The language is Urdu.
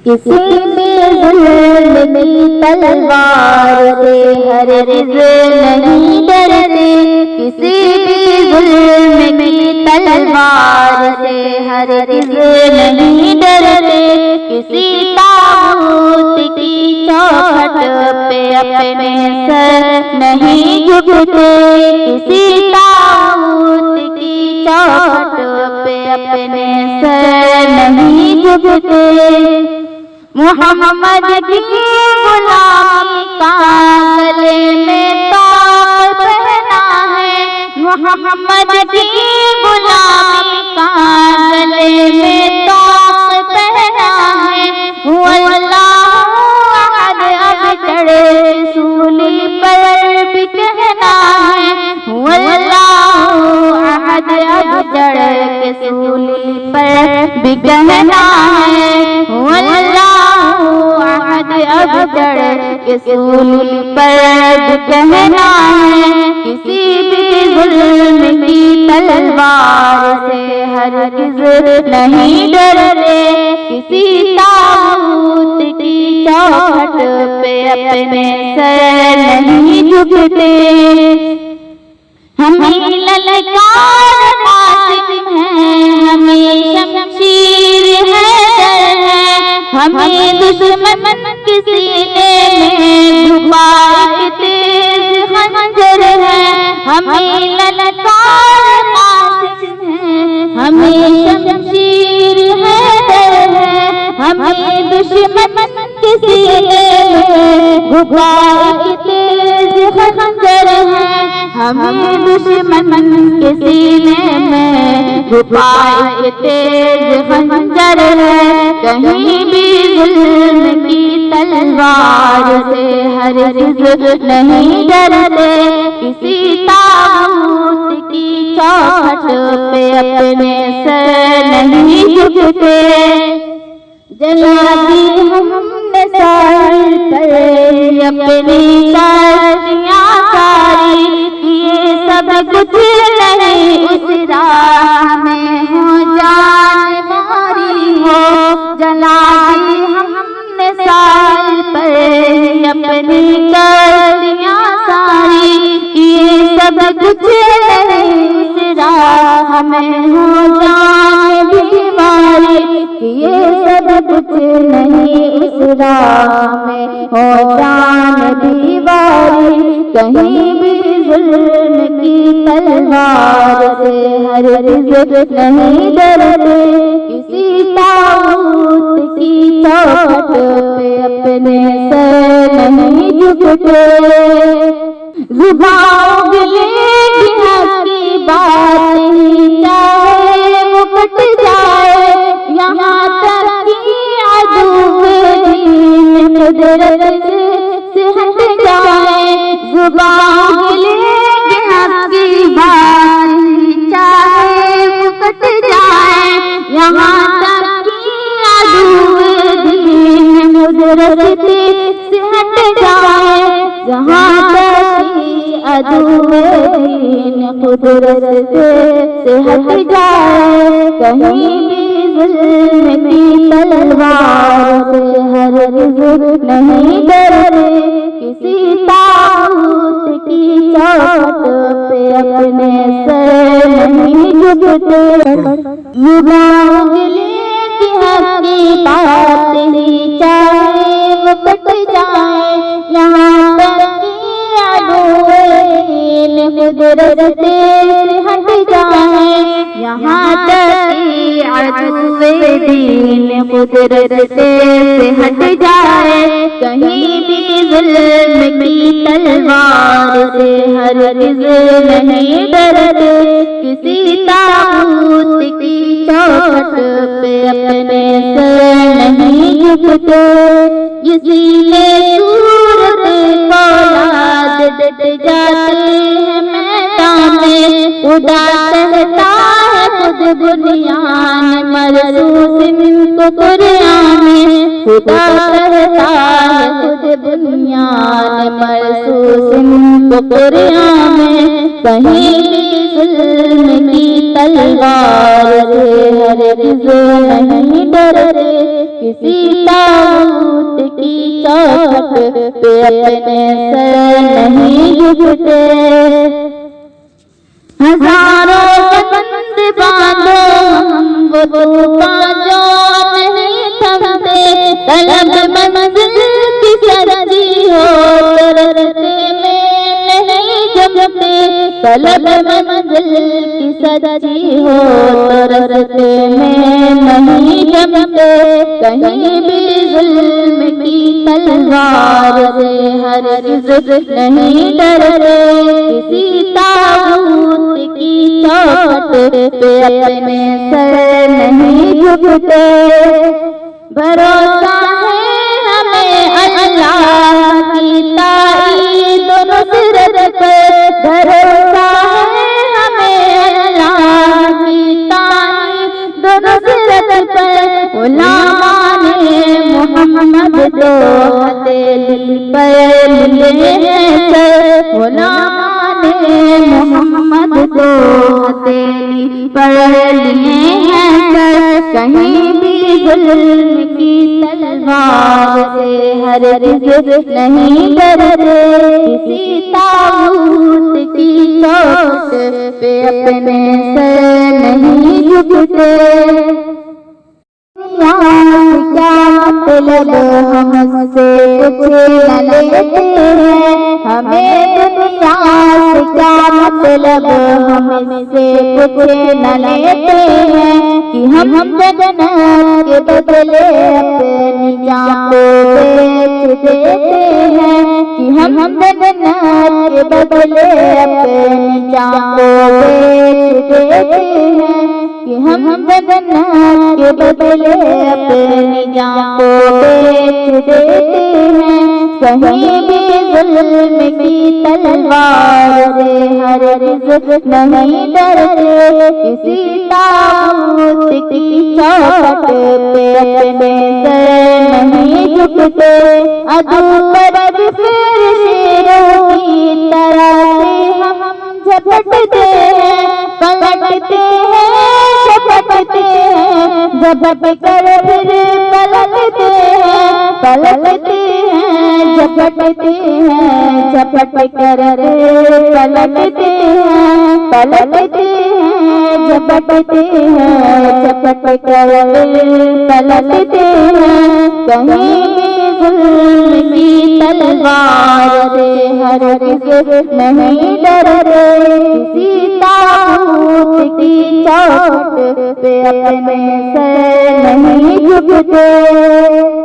کسی بھی ظلم کی تلوار سے ہرگز نہیں ڈرتے، کسی بھی ظلم کی تلوار سے ہرگز نہیں ڈرتے، کسی طاغوت کی چوکھٹ پہ اپنے سر نہیں جھکتے، کسی طاغوت کی چوکھٹ پہ اپنے سر نہیں جھکتے۔ محمد کی غلامی کا گلے میں طاق پہنا ہے، محمد کی غلامی کا گلے میں طاق پہنا ہے، واللہ احد اب چڑھے رسول پر بھی کہنا ہے، واللہ احد اب چڑھے رسول پر بھی کہنا ہے، واللہ اب چڑھ کے رسول پر کہنا ہے، کسی بھی ظلم کی تلوار سے ہرگز نہیں ڈرتے، کسی طاغوت کی چوکھٹ پہ اپنے سر نہیں جھکتے۔ ہمیں للکار قاسم ہے، ہمیں شمشیر حیدر ہے، ہمیں دشمن کے سینے میں گھبائے تیز خنجر ہے، ہمیں للکار قاسم ہے، ہمیں شمشیر حیدر ہے، ہمیں دشمن کے سینے میں گھبائے تیز خنجر ہے، ہمیں دشمن کے سینے میں گھبائے تیز خنجر ہے، کہیں بھی ظلم کی تلوار سے ہرگز نہیں ڈرتے، کسی طاغوت کی چوکھٹ پہ اپنے سر نہیں جھکتے۔ جلا دی ہم نے ساحل پر اپنی کشتیاں ساری، یہ سب کچھ نہیں اس راہ میں ہو جان ماری ہو، جلا دی ہم نے ساحل پر اپنی کشتیاں ساری، یہ سب کچھ نہیں اس راہ میں ہو جان بیماری، یہ سب کچھ نہیں اس راہ میں ہو جان دیواری، کہیں بھی ظلم کی تلوار سے ہرگز نہیں ڈرتے، کسی طاغوت کی چوکھٹ پہ اپنے سر نہیں جھکتے۔ زبان اگلے کی حق کی بات ہی چاہے وہ کٹ جائے، یہاں تک کہ عدو دین قدرت سے ہٹ جائے، زبان اگلے کی حق کی بات ہی چاہے وہ کٹ جائے، یہاں تک کہ عدو دین قدرت سے ہٹ جائے، جہاں تک عدو دین قدرت سے ہٹ جائے، کہیں بھی ظلم کی تلوار سے ہرگز نہیں ڈرتے، کسی طاغوت کی چوکھٹ پہ اپنے سر نہیں جھکتے۔ زبان اگلے کی حق کی بات ہی چاہے وہ کٹ جائے، یہاں تک کہ عدو دین قدرت سے ہٹ جائے، یہاں تک کہ عدو دین قدرت سے ہٹ جائے، کہیں بھی ظلم کی تلوار سے ہرگز نہیں ڈرتے، کسی طاغوت کی چوکھٹ پہ اپنے سر نہیں جھکتے۔ اسی لیے صورت فولاد ڈٹ جاتے ہیں میدان میں، خدا کہتا ہے خود بنیان مرصوص ان کو قرآن میں، خدا کہتا ہے خود بنیان مرصوص ان کو قرآن میں، کہیں بھی ظلم کی تلوار سے ہرگز نہیں ڈرتے، کسی طاغوت کی چوکھٹ پہ اپنے سر نہیں جھکتے۔ ہزاروں بند باندھو ہم وہ طوفان جو نہیں تھمتے، طلب منزل کی سچی ہو تو رستے میں نہیں جمتے، طلب منزل کی سچی ہو تو رستے میں نہیں جمتے۔ کہیں بھی ظلم کی تلوار سے ہرگز نہیں ڈرتے، کسی طاغوت کی چوکھٹ پہ اپنے سر نہیں جھکتے۔ بھروسہ ہے ہمیں اللہ کی تائید و نصرت پر، بھروسہ ہے ہمیں اللہ کی تائید و نصرت پر۔ غلامان محمد تو ہتھیلی پر لیے ہیں سر، غلامان محمد تو ہتھیلی پر لیے ہیں سر۔ کہیں بھی ظلم کی تلوار سے ہرگز نہیں ڈرتے، کسی طاغوت کی چوکھٹ پہ اپنے سر نہیں جھکتے۔ کیا مطلب ہم سے کچھ نہ لیتے ہیں، ہمیں دنیا سے کیا مطلب ہم سے کچھ نہ لیتے ہیں، کہ ہم جنت کے بدلے اپنی جان کو بیچ دیتے ہیں، کہ ہم جنت کے بدلے اپنی جان کو بیچ دیتے ہیں، کہ ہم جنت کے بدلے اپنی جان کو بیچ دیتے ہیں۔ کہیں بھی ظلم کی تلوار سے ہرگز نہیں ڈرتے، کسی طاغوت کی چوکھٹ پہ اپنے سر نہیں جھکتے۔ عدو پر پھر شیروں کی طرح سے ہم جھپٹتے ہیں، پلٹتے ہیں، جھپٹتے ہیں، جھپٹ کر پھر پلٹتے ہیں، پلٹتے ہیں، جھپٹتے ہیں، جھپٹ کر پلٹتے ہیں، پلٹتے ہیں، جھپٹتے ہیں، جھپٹ کر پلٹتے ہیں۔ کہیں بھی ظلم کی تلوار سے ہرگز نہیں ڈرتے، کسی طاغوت کی چوکھٹ پہ اپنے سر نہیں جھکتے۔